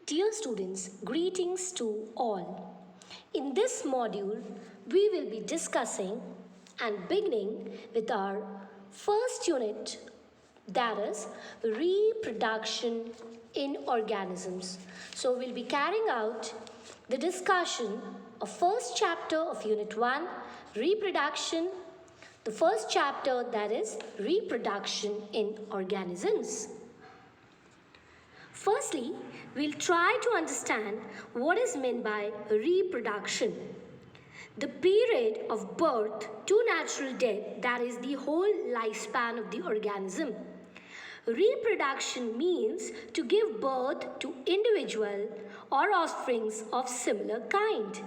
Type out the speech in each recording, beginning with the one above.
Dear students, greetings to all. In this module, we will be discussing and beginning with our first unit, that is reproduction in organisms. So we'll be carrying out the discussion of first chapter of unit 1, reproduction, the first chapter, that is reproduction in organisms. Firstly, we'll try to understand what is meant by reproduction. The period of birth to natural death, that is the whole lifespan of the organism. Reproduction means to give birth to individual or offsprings of similar kind.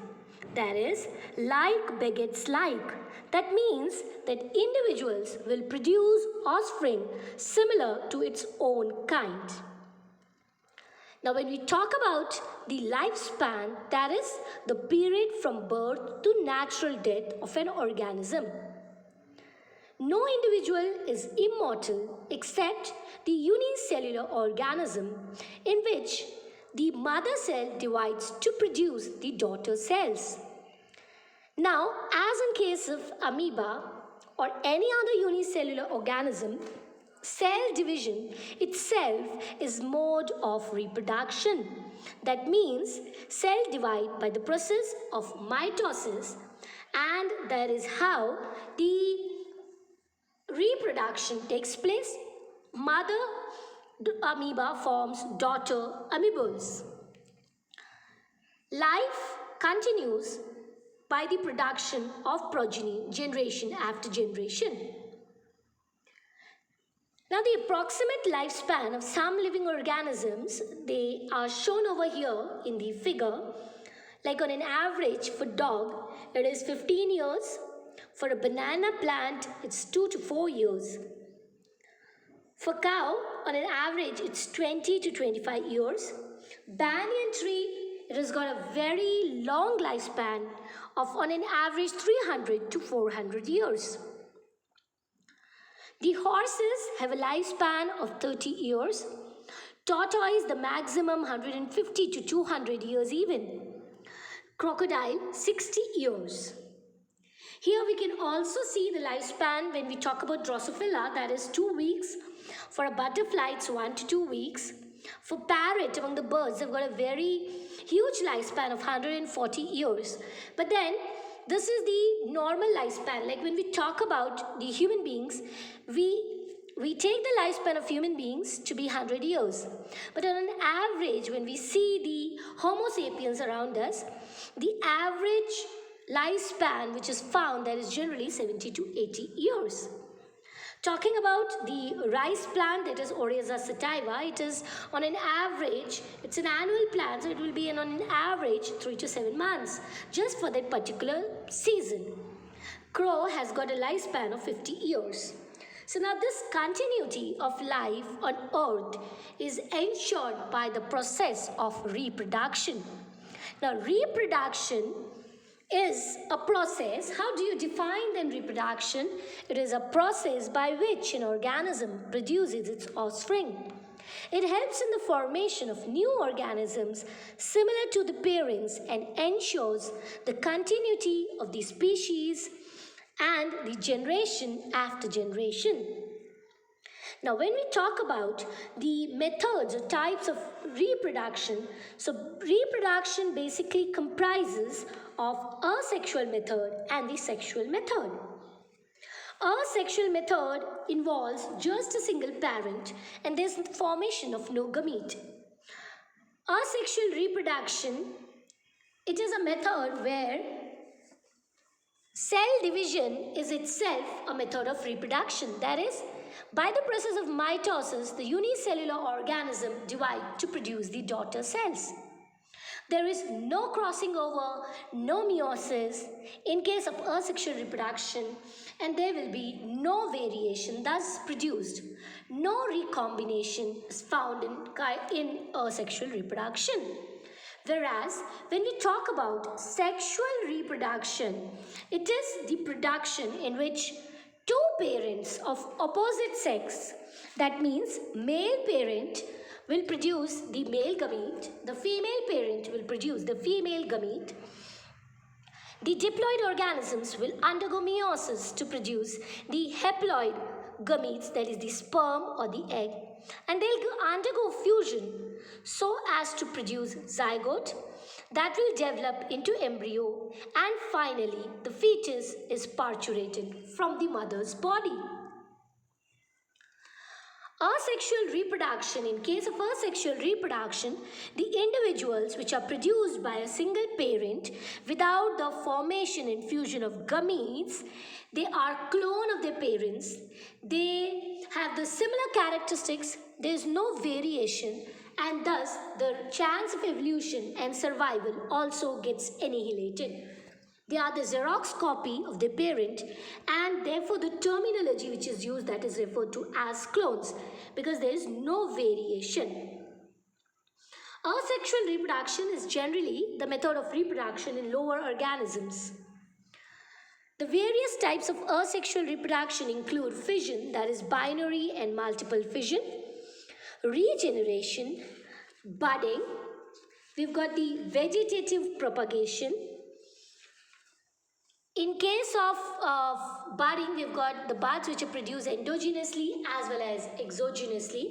That is, like begets like. That means that individuals will produce offspring similar to its own kind. Now, when we talk about the lifespan, that is the period from birth to natural death of an organism. No individual is immortal except the unicellular organism in which the mother cell divides to produce the daughter cells. Now, as in case of amoeba or any other unicellular organism, cell division itself is mode of reproduction. That means cell divide by the process of mitosis, and that is how the reproduction takes place. Mother amoeba forms daughter amoebas. Life continues by the production of progeny generation after generation. Now, the approximate lifespan of some living organisms, they are shown over here in the figure. Like on an average for dog, it is 15 years. For a banana plant, it's 2 to 4 years. For cow, on an average, it's 20 to 25 years. Banyan tree, it has got a very long lifespan of on an average 300 to 400 years. The horses have a lifespan of 30 years. Tortoise, the maximum 150 to 200 years even. Crocodile, 60 years. Here we can also see the lifespan when we talk about Drosophila, that is 2 weeks. For a butterfly, it's 1 to 2 weeks. For parrot, among the birds, they've got a very huge lifespan of 140 years. But then, this is the normal lifespan. Like when we talk about the human beings, we take the lifespan of human beings to be 100 years. But on an average, when we see the Homo sapiens around us, the average lifespan which is found, that is generally 70 to 80 years. Talking about the rice plant, that is Oryza sativa, it is on an average, it's an annual plant, so it will be on an average 3 to 7 months, just for that particular season. Crow has got a lifespan of 50 years. So now this continuity of life on earth is ensured by the process of reproduction. Now reproduction is a process. How do you define then reproduction? It is a process by which an organism produces its offspring. It helps in the formation of new organisms similar to the parents and ensures the continuity of the species and the generation after generation. Now, when we talk about the methods or types of reproduction, so reproduction basically comprises of asexual method and the sexual method. Asexual method involves just a single parent and there's the formation of no gamete. Asexual reproduction, it is a method where cell division is itself a method of reproduction. That is, by the process of mitosis, the unicellular organism divides to produce the daughter cells. There is no crossing over, no meiosis in case of asexual reproduction, and there will be no variation thus produced. No recombination is found in asexual reproduction. Whereas, when we talk about sexual reproduction, it is the production in which two parents of opposite sex, that means male parent will produce the male gamete, the female parent will produce the female gamete. The diploid organisms will undergo meiosis to produce the haploid gametes, that is the sperm or the egg, and they'll undergo fusion so as to produce zygote that will develop into embryo, and finally the fetus is parturated from the mother's body. Asexual reproduction. In case of asexual reproduction, the individuals which are produced by a single parent without the formation and fusion of gametes, they are clone of their parents. They have the similar characteristics. There is no variation, and thus the chance of evolution and survival also gets annihilated. They are the Xerox copy of their parent, and therefore the terminology which is used, that is referred to as clones, because there is no variation. Asexual reproduction is generally the method of reproduction in lower organisms. The various types of asexual reproduction include fission, that is binary and multiple fission, regeneration, budding, we've got the vegetative propagation. In case of budding, we've got the buds which are produced endogenously as well as exogenously.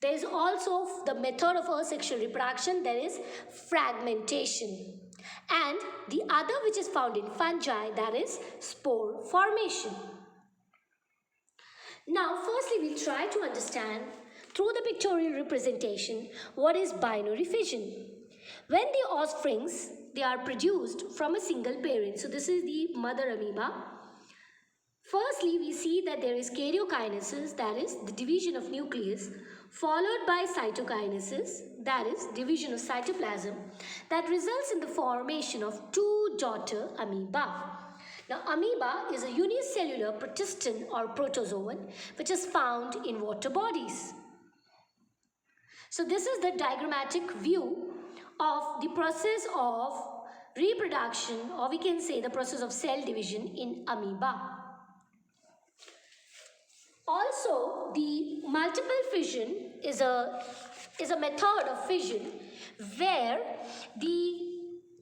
There is also the method of asexual reproduction, there is fragmentation. And the other which is found in fungi, that is spore formation. Now, firstly, we'll try to understand through the pictorial representation what is binary fission. When the offsprings, they are produced from a single parent. So this is the mother amoeba. Firstly, we see that there is karyokinesis, that is the division of nucleus, followed by cytokinesis, that is division of cytoplasm, that results in the formation of two daughter amoeba. Now, amoeba is a unicellular protyston or protozoan which is found in water bodies. So this is the diagrammatic view of the process of reproduction, or we can say the process of cell division in amoeba. Also, the multiple fission is a method of fission where the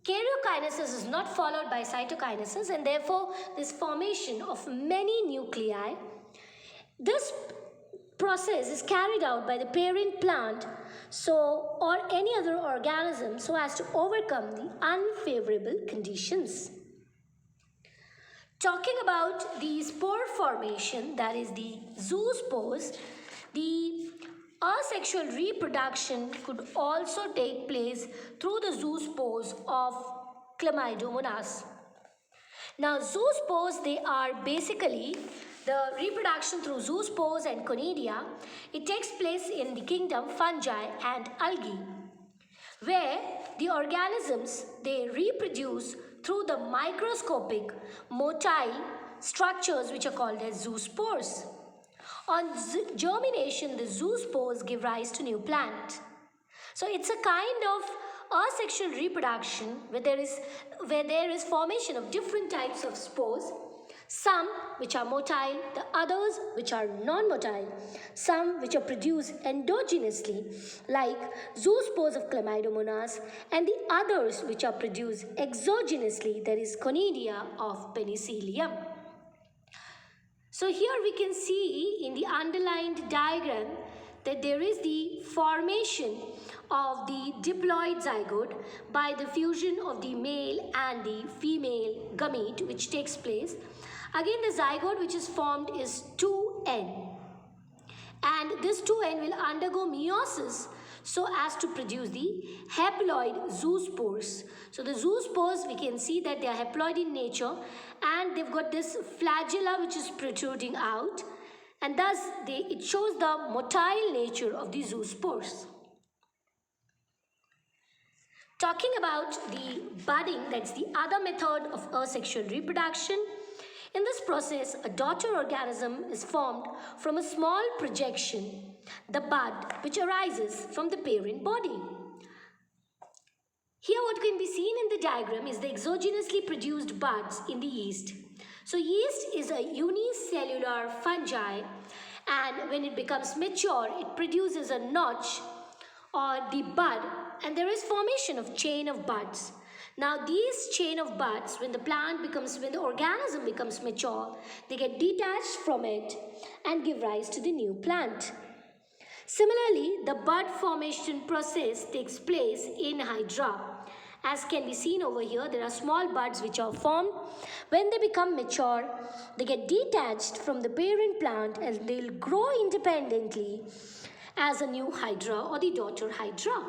karyokinesis is not followed by cytokinesis, and therefore this formation of many nuclei. This process is carried out by the parent plant or any other organism so as to overcome the unfavorable conditions. Talking about the spore formation, that is the zoospores, the asexual reproduction could also take place through the zoospores of Chlamydomonas. Now, zoospores, they are basically the reproduction through zoospores and conidia. It takes place in the kingdom fungi and algae, where the organisms, they reproduce through the microscopic motile structures which are called as zoospores. On germination, the zoospores give rise to new plant. So it's a kind of asexual reproduction where there is formation of different types of spores, some which are motile, the others which are non-motile, some which are produced endogenously like zoospores of Chlamydomonas, and the others which are produced exogenously, that is conidia of Penicillium. So here we can see in the underlined diagram that there is the formation of the diploid zygote by the fusion of the male and the female gamete which takes place. Again, the zygote which is formed is 2N, and this 2N will undergo meiosis so as to produce the haploid zoospores. So the zoospores, we can see that they are haploid in nature, and they've got this flagella which is protruding out, and thus it shows the motile nature of the zoospores. Talking about the budding, that's the other method of asexual reproduction. In this process, a daughter organism is formed from a small projection, the bud, which arises from the parent body. Here what can be seen in the diagram is the exogenously produced buds in the yeast. So yeast is a unicellular fungi, And when it becomes mature, it produces a notch or the bud, and there is formation of chain of buds. Now these chain of buds, when the organism becomes mature, they get detached from it and give rise to the new plant. Similarly, the bud formation process takes place in Hydra. As can be seen over here, there are small buds which are formed. When they become mature, they get detached from the parent plant and they'll grow independently as a new Hydra or the daughter Hydra.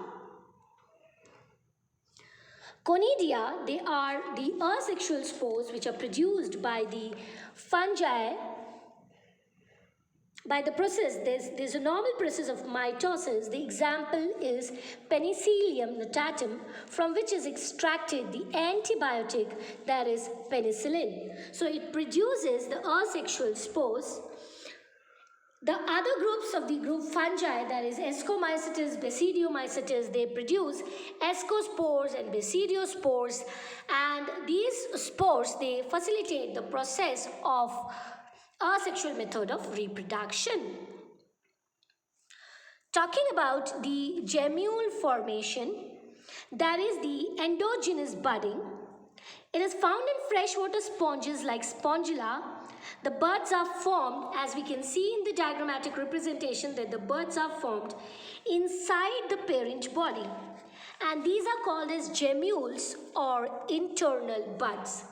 Conidia, they are the asexual spores which are produced by the fungi. By the process, there's a normal process of mitosis. The example is Penicillium notatum, from which is extracted the antibiotic that is penicillin. So it produces the asexual spores. The other groups of the group fungi, that is Ascomycetes, Basidiomycetes, they produce ascospores and basidiospores, and these spores, they facilitate the process of asexual method of reproduction. Talking about the gemule formation, that is the endogenous budding. It is found in freshwater sponges like Spongilla. The buds are formed, as we can see in the diagrammatic representation, that the buds are formed inside the parent body. And these are called as gemmules or internal buds.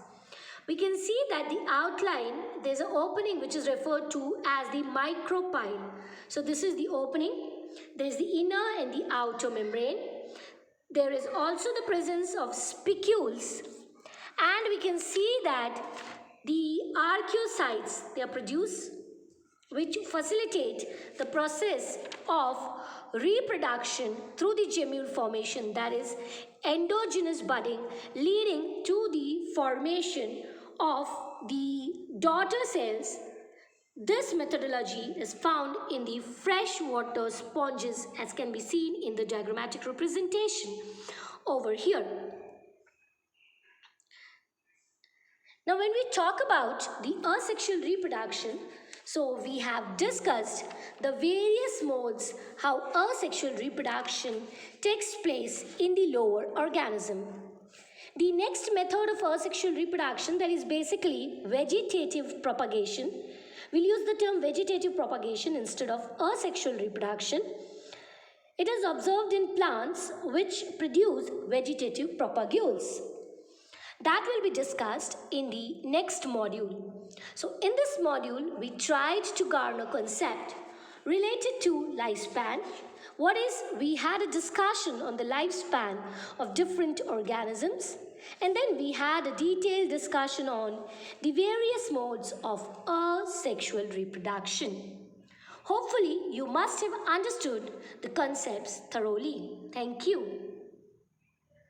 We can see that the outline, there's an opening which is referred to as the micropyle. So this is the opening. There's the inner and the outer membrane. There is also the presence of spicules. And we can see that the archeocytes, they are produced, which facilitate the process of reproduction through the gemule formation, that is endogenous budding, leading to the formation of the daughter cells. This methodology is found in the freshwater sponges, as can be seen in the diagrammatic representation over here. Now when we talk about the asexual reproduction, so we have discussed the various modes how asexual reproduction takes place in the lower organism. The next method of asexual reproduction, that is basically vegetative propagation. We'll use the term vegetative propagation instead of asexual reproduction. It is observed in plants which produce vegetative propagules. That will be discussed in the next module. So in this module, we tried to garner concept related to lifespan. What is, we had a discussion on the lifespan of different organisms, and then we had a detailed discussion on the various modes of asexual reproduction. Hopefully, you must have understood the concepts thoroughly. Thank you.